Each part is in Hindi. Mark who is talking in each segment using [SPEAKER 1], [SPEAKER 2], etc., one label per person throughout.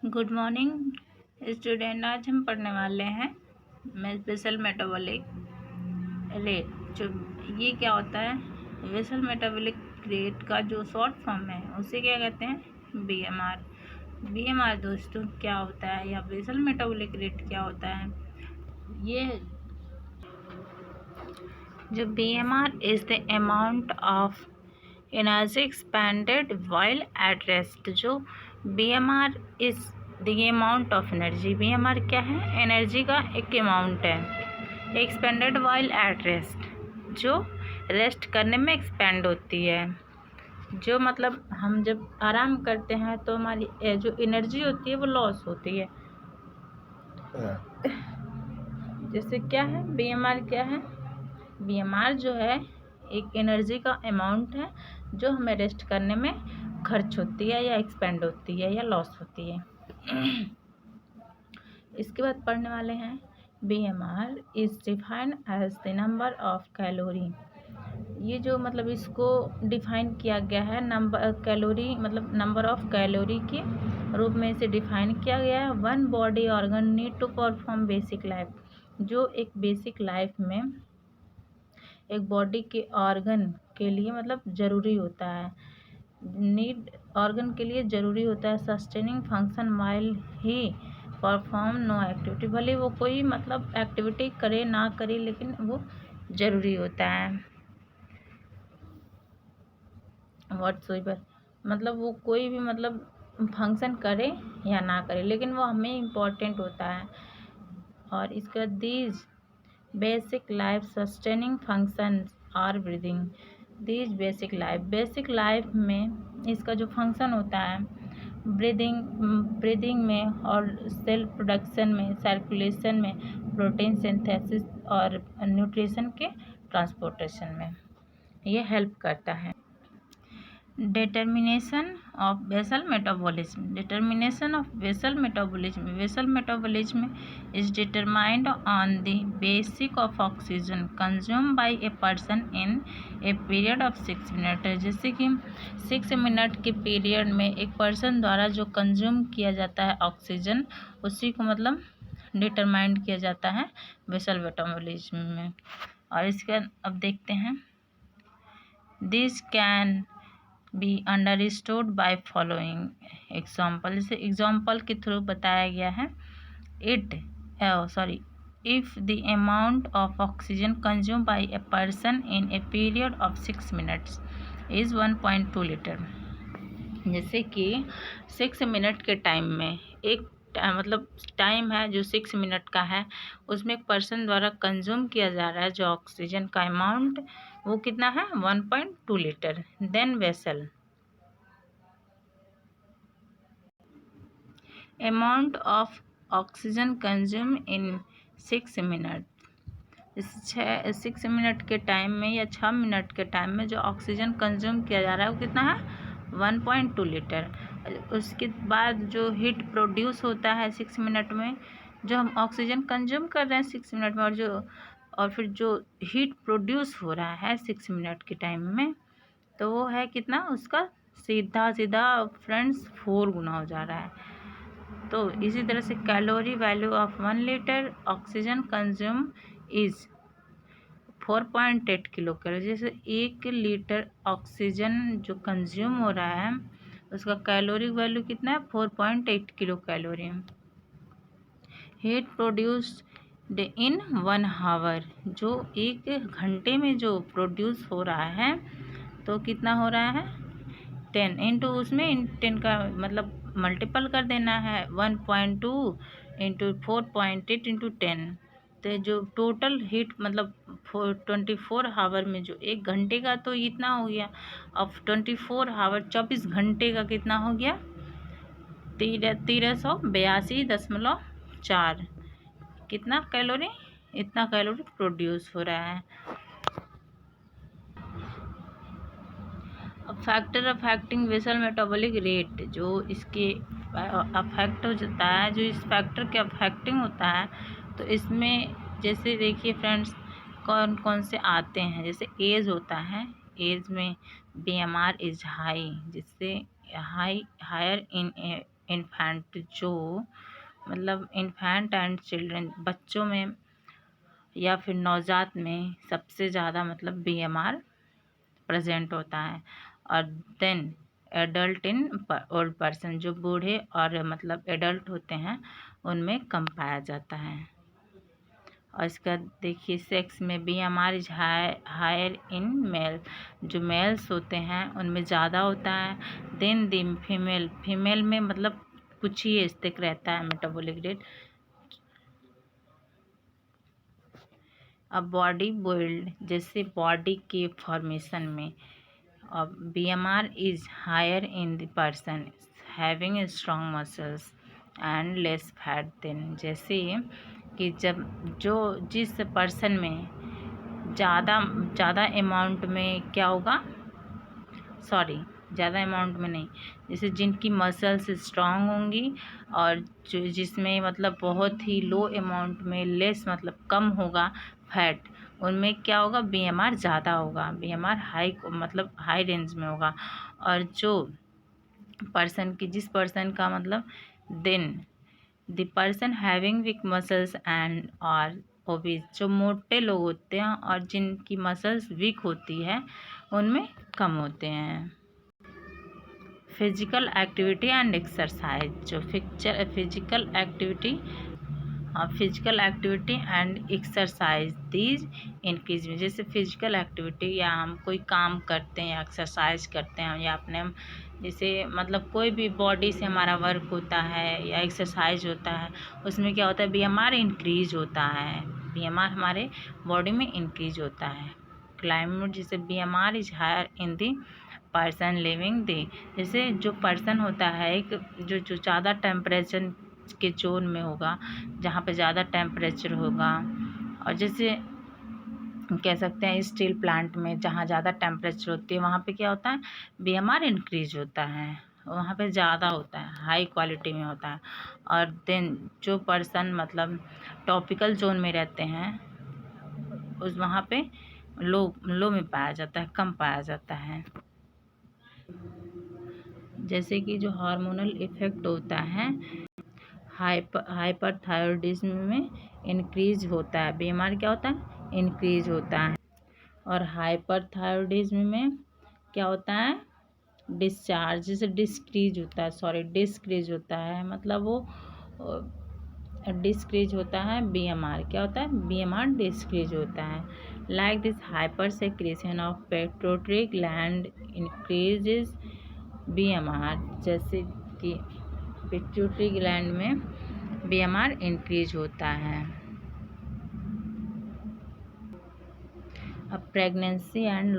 [SPEAKER 1] Good morning student. आज हम पढ़ने वाले हैं बेसल मेटाबॉलिक रेट। जो ये क्या होता है, बेसल मेटाबॉलिक रेट का जो शॉर्ट फॉर्म है उसे क्या कहते हैं, बीएमआर। बीएमआर दोस्तों क्या होता है या बेसल मेटाबॉलिक रेट क्या होता है? ये जो BMR is the amount of energy expended while at rest. जो BMR is the amount of energy, BMR क्या है, एनर्जी का एक अमाउंट है, एक्सपेंडेड वाइल एट रेस्ट, जो रेस्ट करने में एक्सपेंड होती है। जो मतलब हम जब आराम करते हैं तो हमारी जो एनर्जी होती है वो लॉस होती है। जैसे क्या है बीएमआर, क्या है बीएमआर जो है एक एनर्जी का अमाउंट है जो हमें रेस्ट करने में खर्च होती है या एक्सपेंड होती है या लॉस होती है। इसके बाद पढ़ने वाले हैं BMR is defined as the number of calorie. ये जो मतलब इसको डिफाइन किया गया है, नंबर कैलोरी मतलब नंबर ऑफ कैलोरी के रूप में इसे डिफाइन किया गया है। One body organ need to perform basic life. जो एक बेसिक लाइफ में एक बॉडी के ऑर्गन के लिए मतलब ज़रूरी होता है, नीड ऑर्गन के लिए ज़रूरी होता है sustaining function while he perform no activity. भले वो कोई मतलब एक्टिविटी करे ना करे लेकिन वो ज़रूरी होता है। व्हाटसोएवर मतलब वो कोई भी मतलब फंक्शन करे या ना करे लेकिन वो हमें इम्पोर्टेंट होता है। और इसका these basic life sustaining functions are breathing. These basic life में इसका जो फंक्शन होता है ब्रीदिंग में और सेल प्रोडक्शन में, सर्कुलेशन में, प्रोटीन सिंथेसिस और न्यूट्रिशन के ट्रांसपोर्टेशन में ये हेल्प करता है। Determination of basal metabolism. Determination of basal metabolism. Basal metabolism is determined on the basis of oxygen consumed by a person in a period of 6 minutes। जैसे कि 6 मिनट के पीरियड में एक पर्सन द्वारा जो कंज्यूम किया जाता है ऑक्सीजन, उसी को मतलब डिटरमाइंड किया जाता है बेसल मेटाबॉलिज्म में। और इसके अब देखते हैं this can be understood by following example. जैसे एग्जाम्पल के थ्रू बताया गया है। If the amount of oxygen consumed by a person in a period of 6 minutes is 1.2 litre. जैसे कि 6 मिनट के टाइम में एक मतलब टाइम है जो 6 मिनट का है, उसमें एक पर्सन द्वारा कंज्यूम किया जा रहा है जो ऑक्सीजन का अमाउंट वो कितना है, 1.2 litre. Then vessel amount of oxygen consume in 6 minute. इस 6 मिनट के टाइम में या 6 मिनट के टाइम में जो ऑक्सीजन कंज्यूम किया जा रहा है वो कितना है, 1.2 लीटर। उसके बाद जो हीट प्रोड्यूस होता है 6 मिनट में, जो हम ऑक्सीजन कंज्यूम कर रहे हैं 6 मिनट में, और फिर जो हीट प्रोड्यूस हो रहा है 6 मिनट के टाइम में, तो वो है कितना, उसका सीधा फ्रेंड्स 4 गुना हो जा रहा है। तो इसी तरह से calorie value of 1 litre oxygen consume is 4.8 kilo calorie. जैसे 1 लीटर ऑक्सीजन जो कंज्यूम हो रहा है उसका कैलोरी वैल्यू कितना है, 4.8 kilo calorie. Heat produced in 1 hour, जो 1 घंटे में जो प्रोड्यूस हो रहा है तो कितना हो रहा है, 10 इंटू उसमें 10 का मतलब मल्टीपल कर देना है, 1.2 इंटू 4.8 इंटू 10। तो जो टोटल हीट मतलब 24 आवर में जो 1 घंटे का तो इतना हो गया, अब 24 आवर 24 घंटे का कितना हो गया, 1382.4 कितना कैलोरी, इतना कैलोरी प्रोड्यूस हो रहा है। Factor affecting basal metabolic rate, जो इसके अफेक्ट हो जाता है, जो इस फैक्टर के अफेक्टिंग होता है, तो इसमें जैसे देखिए फ्रेंड्स कौन कौन से आते हैं। जैसे एज होता है, एज में बीएमआर इज हाई, जिससे हायर इन इन्फेंट जो मतलब इन्फेंट एंड चिल्ड्रन बच्चों में या फिर नवजात में सबसे ज़्यादा मतलब बीएमआर प्रेजेंट होता है। और then adult in old person जो बूढ़े और मतलब एडल्ट होते हैं उनमें कम पाया जाता है। और इसका देखिए सेक्स में BMR is higher in male, जो मेल्स होते हैं उनमें ज़्यादा होता है। देन दी फीमेल में मतलब कुछ ही स्थिक रहता है मेटाबॉलिक रेट। अब बॉडी बिल्ड जैसे बॉडी के फॉर्मेशन में BMR is higher in the person having strong muscles and less fat than, जैसे कि जब जिस पर्सन में ज़्यादा अमाउंट में क्या होगा, ज़्यादा अमाउंट में नहीं, जैसे जिनकी मसल्स स्ट्रांग होंगी और जिसमें मतलब बहुत ही लो अमाउंट में लेस मतलब कम होगा फैट, उनमें क्या होगा बीएमआर ज़्यादा होगा, बीएमआर हाई रेंज में होगा। और जो जिस पर्सन का मतलब then the person having weak muscles and और ओबीज, जो मोटे लोग होते हैं और जिनकी मसल्स वीक होती है उनमें कम होते हैं। फिजिकल एक्टिविटी एंड एक्सरसाइज, जो physical activity and exercise these increase में, जैसे फिजिकल एक्टिविटी या हम कोई काम करते हैं या एक्सरसाइज करते हैं या अपने जैसे मतलब कोई भी बॉडी से हमारा वर्क होता है या एक्सरसाइज होता है, उसमें क्या होता है बीएमआर इंक्रीज होता है, बीएमआर हमारे बॉडी में इंक्रीज होता है। क्लाइमेट जैसे BMR is higher in the person living the, जैसे जो पर्सन होता है एक जो ज़्यादा टेम्परेचर के जोन में होगा, जहाँ पे ज़्यादा टेम्परेचर होगा, और जैसे कह सकते हैं स्टील प्लांट में जहाँ ज़्यादा टेम्परेचर होती है वहाँ पे क्या होता है बीएमआर इंक्रीज होता है, वहाँ पे ज़्यादा होता है, हाई क्वालिटी में होता है। और देन जो पर्सन मतलब टॉपिकल जोन में रहते हैं उस वहाँ पे लो में पाया जाता है, कम पाया जाता है। जैसे कि जो हार्मोनल इफेक्ट होता है हाइपरथायरॉयडिज्म में इंक्रीज होता है, बीएमआर क्या होता है इंक्रीज होता है। और हाइपरथायरॉयडिज्म में क्या होता है डिस्चार्ज से डिस्क्रीज होता है, मतलब वो डिस्क्रीज होता है, बीएमआर क्या होता है बीएमआर डिस्क्रीज होता है। Like this hyper secretion of pituitary gland increases BMR, जैसे कि पिट्यूटरी ग्लैंड में बीएमआर इंक्रीज होता है। अब प्रेगनेंसी एंड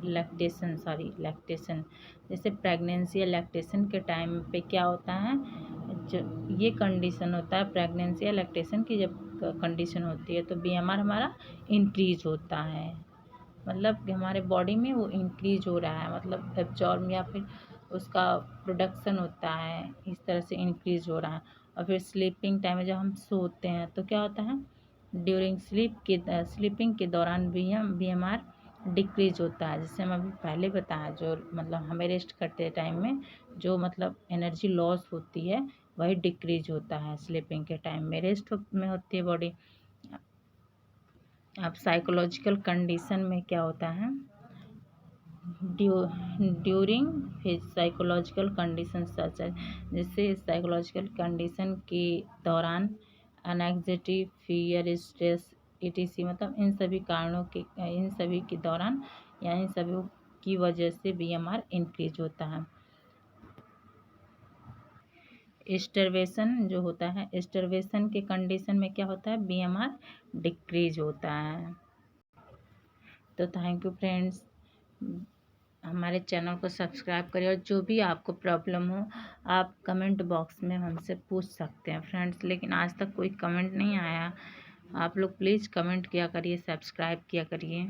[SPEAKER 1] लैक्टेशन, जैसे प्रेगनेंसी या लैक्टेशन के टाइम पे क्या होता है, जो ये कंडीशन होता है प्रेगनेंसी या लैक्टेशन की जब कंडीशन होती है तो बीएमआर हमारा इंक्रीज होता है, मतलब कि हमारे बॉडी में वो इंक्रीज हो रहा है, मतलब एब्जॉर्ब या फिर उसका प्रोडक्शन होता है, इस तरह से इंक्रीज हो रहा है। और फिर स्लीपिंग टाइम में जब हम सोते हैं तो क्या होता है ड्यूरिंग स्लीपिंग के दौरान बीएमआर डिक्रीज होता है, जैसे हम अभी पहले बताया, जो मतलब हमें रेस्ट करते टाइम में जो मतलब एनर्जी लॉस होती है वही डिक्रीज होता है स्लीपिंग के टाइम में, रेस्ट में होती है बॉडी। अब साइकोलॉजिकल कंडीशन में क्या होता है ड्यूरिंग साइकोलॉजिकल कंडीशन सच, जैसे साइकोलॉजिकल कंडीशन के दौरान एंग्जाइटी फियर स्ट्रेस etc, मतलब इन सभी के दौरान या इन सभी की वजह से बीएमआर इंक्रीज होता है। स्टार्वेशन जो होता है, स्टार्वेशन के कंडीशन में क्या होता है बीएमआर डिक्रीज होता है। तो थैंक यू फ्रेंड्स, हमारे चैनल को सब्सक्राइब करिए और जो भी आपको प्रॉब्लम हो आप कमेंट बॉक्स में हमसे पूछ सकते हैं फ्रेंड्स, लेकिन आज तक कोई कमेंट नहीं आया, आप लोग प्लीज़ कमेंट किया करिए, सब्सक्राइब किया करिए।